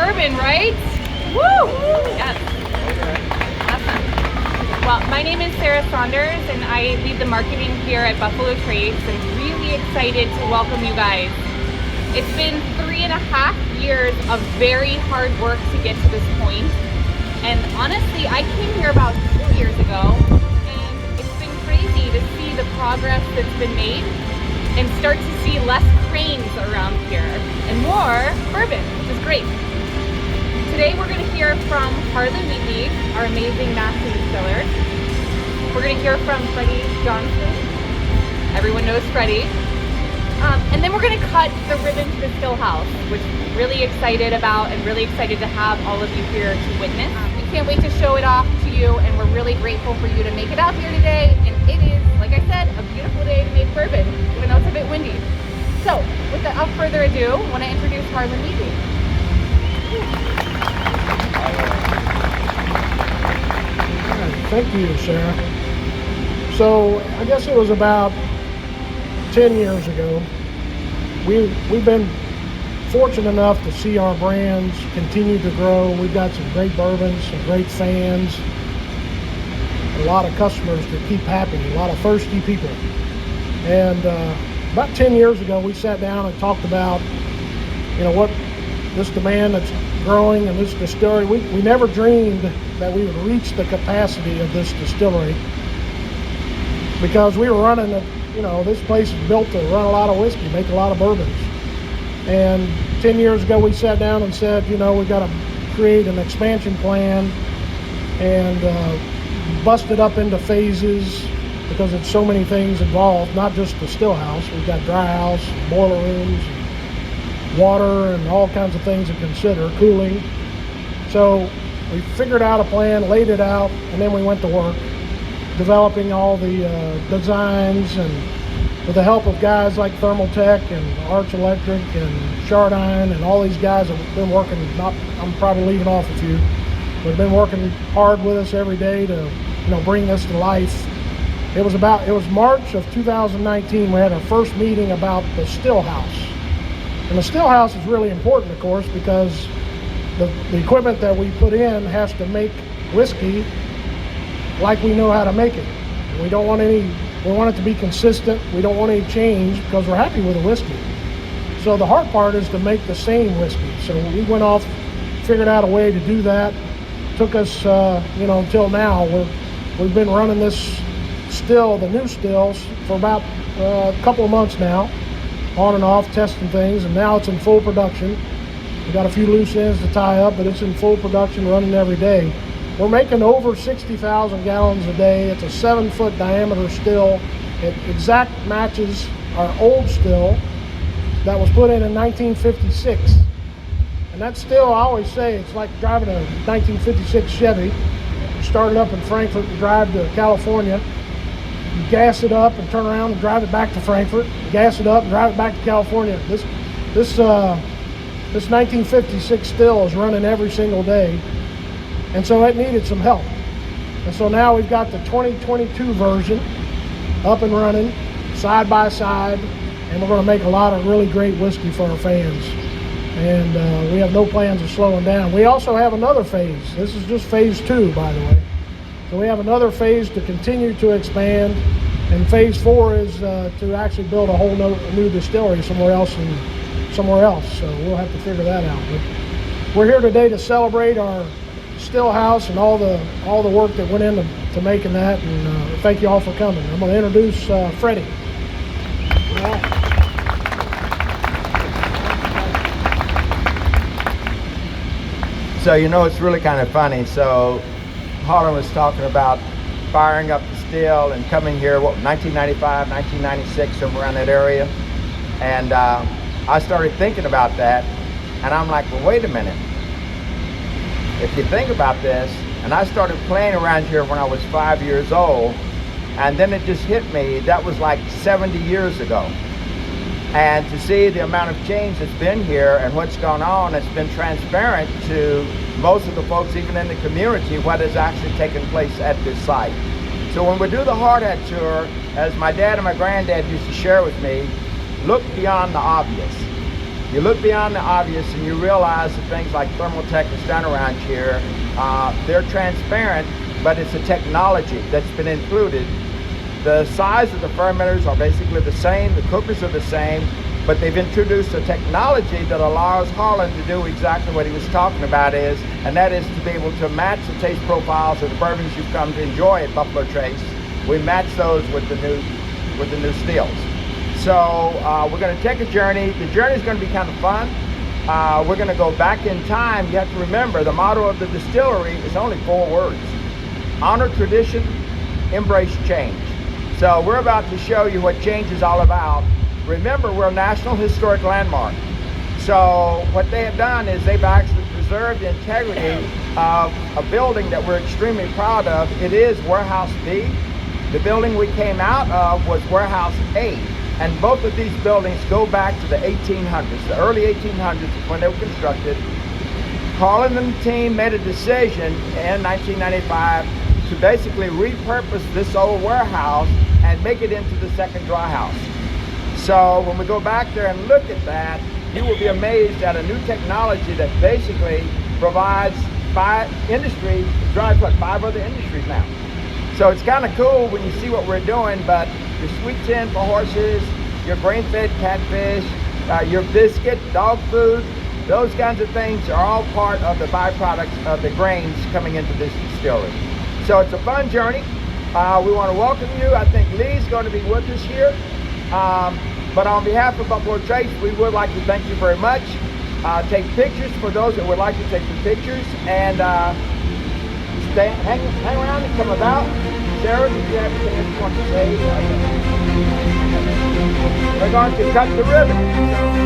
bourbon, right? Woo! Yes. Awesome. Well, my name is Sara Saunders, and I lead the marketing here at Buffalo Trace. I'm really excited to welcome you guys. It's been 3.5 years of very hard work to get to this point. And honestly, I came here about 2 years ago, and it's been crazy to see the progress that's been made and start to see less cranes around here and more bourbon, which is great. Today we're going to hear from Harlen, Wheatley, our amazing master distiller. We're going to hear from Freddie Johnson. Everyone knows Freddie. And then we're going to cut the ribbon to the still house, which I'm really excited about and really excited to have all of you here to witness. We can't wait to show it off to you, and we're really grateful for you to make it out here today. And it is, like I said, a beautiful day to make bourbon, even though it's a bit windy. So, without further ado, I want to introduce Harlen Wheatley. Thank you, Sara. So, I guess it was about 10 years ago, we've been fortunate enough to see our brands continue to grow. We've got some great bourbons, some great fans, a lot of customers that keep happy, a lot of thirsty people. And about 10 years ago, we sat down and talked about, what this demand that's growing in this distillery. We never dreamed that we would reach the capacity of this distillery, because we were running this place is built to run a lot of whiskey, make a lot of bourbons. And 10 years ago, we sat down and said, we've got to create an expansion plan and bust it up into phases, because it's so many things involved, not just the still house. We've got dry house, boiler rooms, water, and all kinds of things to consider, cooling. So we figured out a plan, laid it out, and then we went to work, developing all the designs, and with the help of guys like Thermaltech and Arch Electric and Chardin and all these guys have been working, I'm probably leaving off a few, but been working hard with us every day to bring this to life. It was March of 2019 we had our first meeting about the still house. And the still house is really important, of course, because the equipment that we put in has to make whiskey like we know how to make it. We want it to be consistent. We don't want any change, because we're happy with the whiskey. So the hard part is to make the same whiskey. So we went off, figured out a way to do that. Took us, until now. We've been running this still, the new stills, for about a couple of months now, on and off, testing things, and now it's in full production. We got a few loose ends to tie up, but it's in full production, running every day. We're making over 60,000 gallons a day. It's a 7-foot diameter still. It exact matches our old still that was put in 1956. And that still, I always say, it's like driving a 1956 Chevy. You start it up in Frankfurt and drive to California. You gas it up and turn around and drive it back to Frankfurt. Gas it up and drive it back to California. This 1956 still is running every single day. And so it needed some help. And so now we've got the 2022 version up and running, side by side, and we're going to make a lot of really great whiskey for our fans. And we have no plans of slowing down. We also have another phase. This is just phase 2, by the way. So we have another phase to continue to expand, and phase 4 is to actually build a whole new distillery somewhere else. So we'll have to figure that out. But we're here today to celebrate our still house and all the work that went into making that, and thank you all for coming. I'm going to introduce Freddie. So it's really kind of funny. So Harlen was talking about firing up the still and coming here, 1995, 1996, somewhere around that area, and I started thinking about that, and I'm like, well, wait a minute. If you think about this, and I started playing around here when I was 5 years old, and then it just hit me, that was like 70 years ago. And to see the amount of change that's been here and what's gone on, it's been transparent to most of the folks, even in the community, what has actually taken place at this site. So when we do the hard hat tour, as my dad and my granddad used to share with me, look beyond the obvious. You look beyond the obvious and you realize that things like Thermaltech is done around here, they're transparent, but it's a technology that's been included. The size of the fermenters are basically the same, the cookers are the same, but they've introduced a technology that allows Harlen to do exactly what he was talking about and that is to be able to match the taste profiles of the bourbons you've come to enjoy at Buffalo Trace. We match those with the new stills. So we're going to take a journey. The journey is going to be kind of fun. We're going to go back in time. You have to remember the motto of the distillery is only 4 words: honor tradition, embrace change. So we're about to show you what change is all about. Remember, we're a National Historic Landmark. So what they have done is they've actually preserved the integrity of a building that we're extremely proud of. It is Warehouse B. The building we came out of was Warehouse A. And both of these buildings go back to the 1800s, the early 1800s when they were constructed. Harlen and the team made a decision in 1995 to basically repurpose this old warehouse and make it into the second dry house. So when we go back there and look at that, you will be amazed at a new technology that basically provides 5 industries, drives what, 5 other industries now. So it's kind of cool when you see what we're doing, but your sweet tin for horses, your grain-fed catfish, your biscuit, dog food, those kinds of things are all part of the byproducts of the grains coming into this distillery. So it's a fun journey. We want to welcome you. I think Lee's going to be with us here. But on behalf of Buffalo Trace, we would like to thank you very much. Take pictures for those that would like to take the pictures, and hang around and come about. Sara, did you have anything else you want to say? We're going to cut the ribbon. So.